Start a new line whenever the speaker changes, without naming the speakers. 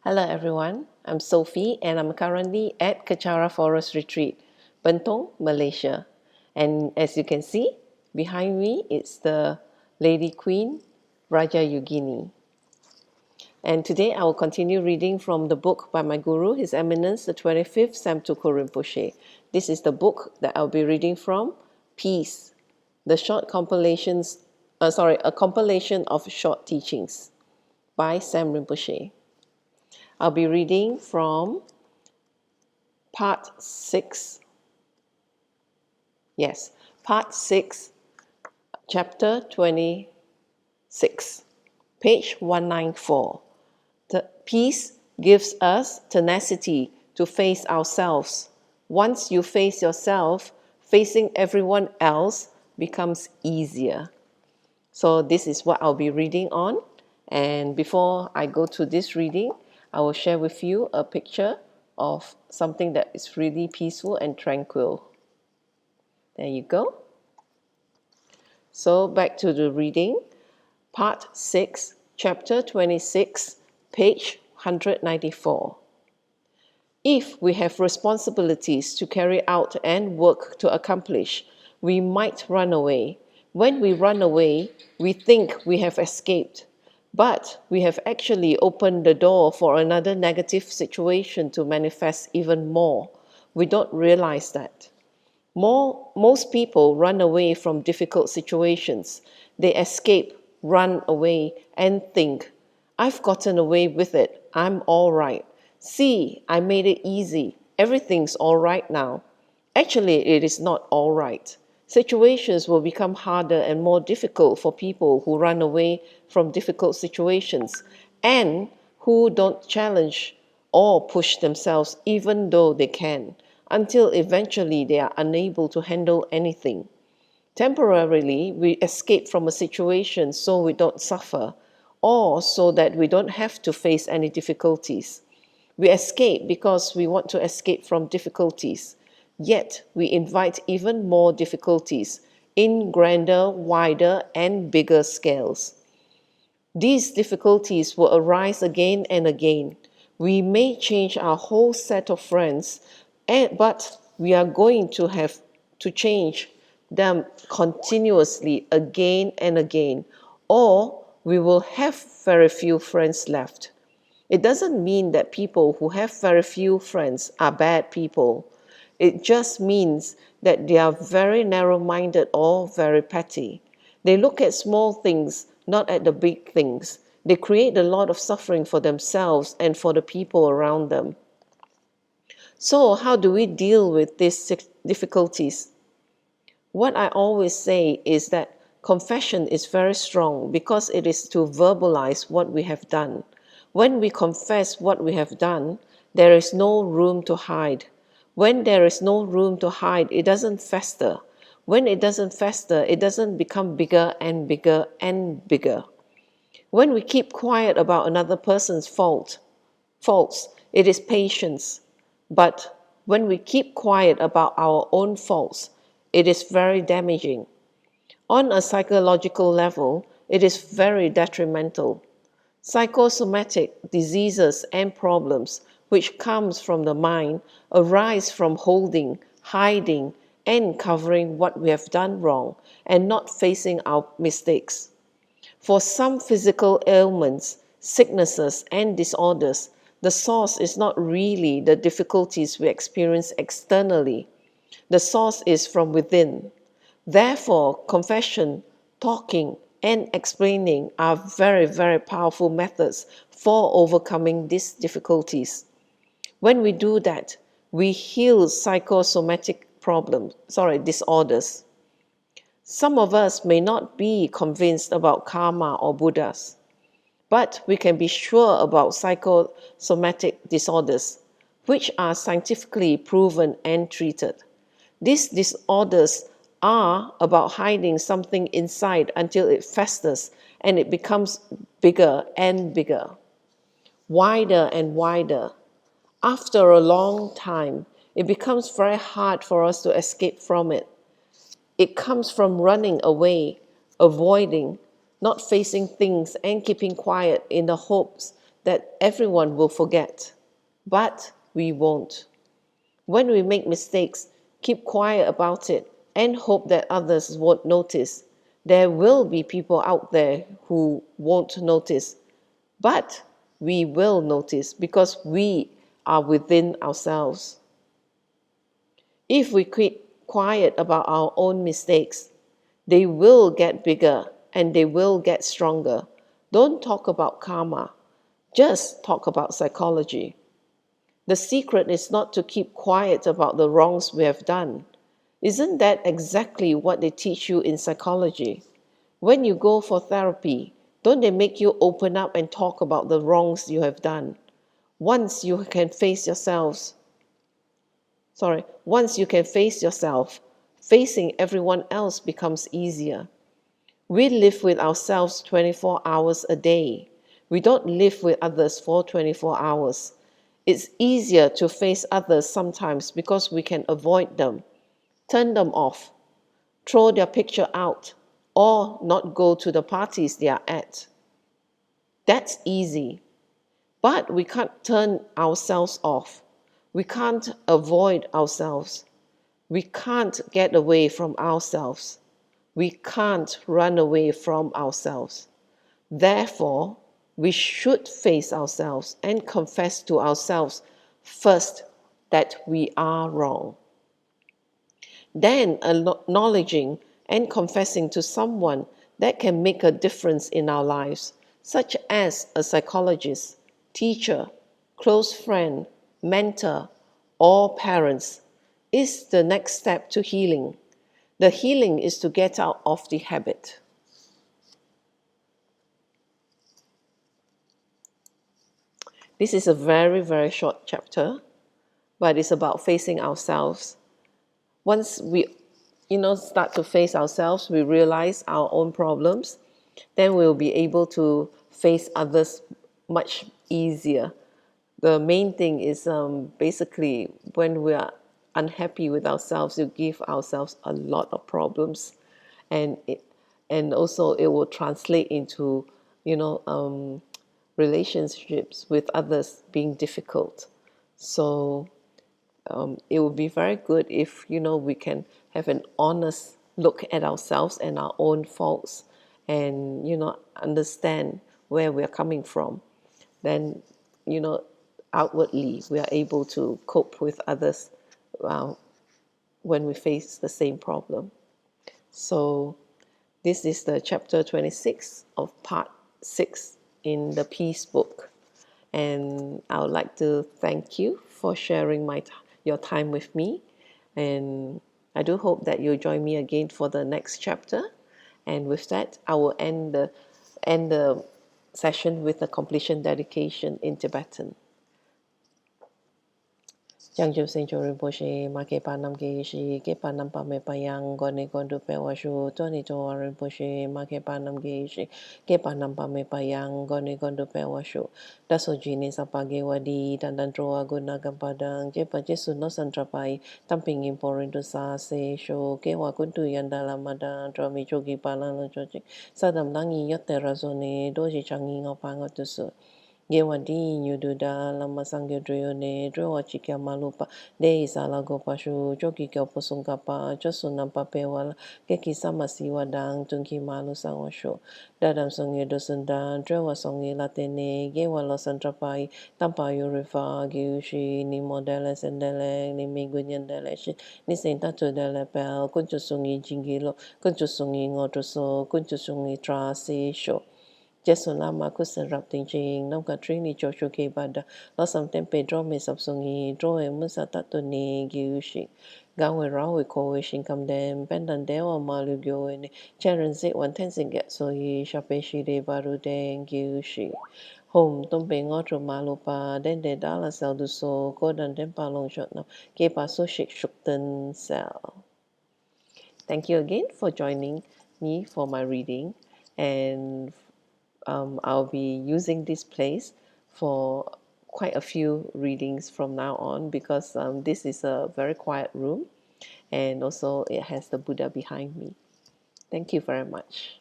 Hello everyone, I'm Sophie and I'm currently at Kechara Forest Retreat, Bentong, Malaysia. And as you can see, behind me it's the Lady Queen, Raja Yogini. And today I will continue reading from the book by my guru, His Eminence, the 25th Samtuko Rinpoche. This is the book that I'll be reading from, Peace, the short compilations, a compilation of short teachings by Sam Rinpoche. I'll be reading from part 6. Yes, part 6, chapter 26, page 194. The peace gives us tenacity to face ourselves. Once you face yourself, facing everyone else becomes easier. So this is what I'll be reading on. And before I go to this reading, I will share with you a picture of something that is really peaceful and tranquil. There you go. So back to the reading. Part 6, chapter 26, page 194. If we have responsibilities to carry out and work to accomplish, we might run away. When we run away, we think we have escaped, but we have actually opened the door for another negative situation to manifest even more. We don't realize that. Most people run away from difficult situations. They escape, run away, and think, I've gotten away with it. I'm all right. See, I made it easy. Everything's all right now. Actually, it is not all right. Situations will become harder and more difficult for people who run away from difficult situations and who don't challenge or push themselves even though they can, until eventually they are unable to handle anything. Temporarily, we escape from a situation so we don't suffer, or so that we don't have to face any difficulties. We escape because we want to escape from difficulties, yet we invite even more difficulties in grander, wider, and bigger scales. These difficulties will arise again and again. We may change our whole set of friends, but we are going to have to change them continuously again and again, or we will have very few friends left. It doesn't mean that people who have very few friends are bad people. It just means that they are very narrow-minded or very petty. They look at small things, not at the big things. They create a lot of suffering for themselves and for the people around them. So how do we deal with these difficulties? What I always say is that confession is very strong because it is to verbalize what we have done. When we confess what we have done, there is no room to hide. When there is no room to hide, it doesn't fester. When it doesn't fester, it doesn't become bigger and bigger and bigger. When we keep quiet about another person's faults, it is patience. But when we keep quiet about our own faults, it is very damaging. On a psychological level, it is very detrimental. Psychosomatic diseases and problems which comes from the mind arise from holding, hiding, and covering what we have done wrong and not facing our mistakes. For some physical ailments, sicknesses, and disorders, the source is not really the difficulties we experience externally. The source is from within. Therefore, confession, talking, and explaining are very, very powerful methods for overcoming these difficulties. When we do that, we heal psychosomatic disorders. Some of us may not be convinced about karma or Buddhas, but we can be sure about psychosomatic disorders, which are scientifically proven and treated. These disorders are about hiding something inside until it festers and it becomes bigger and bigger, wider and wider. After a long time, it becomes very hard for us to escape from it. It comes from running away, avoiding, not facing things, and keeping quiet in the hopes that everyone will forget, but we won't. When we make mistakes, keep quiet about it and hope that others won't notice. There will be people out there who won't notice, but we will notice because we are within ourselves. If we keep quiet about our own mistakes, they will get bigger and they will get stronger. Don't talk about karma, just talk about psychology. The secret is not to keep quiet about the wrongs we have done. Isn't that exactly what they teach you in psychology? When you go for therapy, don't they make you open up and talk about the wrongs you have done? Once you can face yourself, facing everyone else becomes easier. We live with ourselves 24 hours a day. We don't live with others for 24 hours. It's easier to face others sometimes because we can avoid them, turn them off, throw their picture out, or not go to the parties they are at. That's easy. But we can't turn ourselves off. We can't avoid ourselves. We can't get away from ourselves. We can't run away from ourselves. Therefore, we should face ourselves and confess to ourselves first that we are wrong. Then acknowledging and confessing to someone that can make a difference in our lives, such as a psychologist, teacher, close friend, mentor, or parents, is the next step to healing. The healing is to get out of the habit. This is a very, very short chapter, but it's about facing ourselves. Once we start to face ourselves, we realize our own problems, then we'll be able to face others much easier. The main thing is basically when we are unhappy with ourselves, we give ourselves a lot of problems, and also it will translate into relationships with others being difficult. So it would be very good if we can have an honest look at ourselves and our own faults, and understand where we are coming from. Then outwardly we are able to cope with others when we face the same problem. So this is the chapter 26 of part 6 in the Peace book. And I would like to thank you for sharing your time with me. And I do hope that you'll join me again for the next chapter. And with that, I will end the session with a completion dedication in Tibetan. Changjum Sencho Rinpoche, Make Panam Geishi, Ke Panam Pame Payang, Goni Gondu Pewashu, Tony Toa Rinpoche, Make Panam Geishi, Ke Panam Pame Payang, Goni Gondu Pewashu, Daso Jini Sapage Wadi, Tandantroa Gunagan Padang, Jepa Jesu no Santrapai, Tamping Imporindu Sa Se Sho, Ke Wakuntu Yandala Madan, Dromi Jogi Palano Joji, Sadam Langi Yote Razone, Doji Changi Ngopangotusu. Gewadi nyududa lama sangyo driyone drowa chikia malupa de isala gopashu joki kyo posungkapa josunam papewala keki sama siwadang tungki malu sangosho dadam songi dosunda drowa songi latene gewa losantrapai tampa yurifa giushi ni modele sendele ni migunyandele shi ni sentatu dele pel kunchu songi jingilo kunchu songi ngotoso kunchu songi trasi sho Jesu lama kusen rap ting ching nam ka trini cho cho ke bada lo sam tempe dro me sap songi dro e musa tato ni gi ushi ga we ra we ko we shin kam dem pendan de wa ma lu gyo we ne cheren sit wan ten sin get so yi sha pe shi de baru den gi ushi home tom pe ngo tro ma lo pa den de da la sel du so ko dan den pa long shot no ke pa so shik shuk ten sel. Thank you again for joining me for my reading, and I'll be using this place for quite a few readings from now on, because this is a very quiet room, and also it has the Buddha behind me. Thank you very much.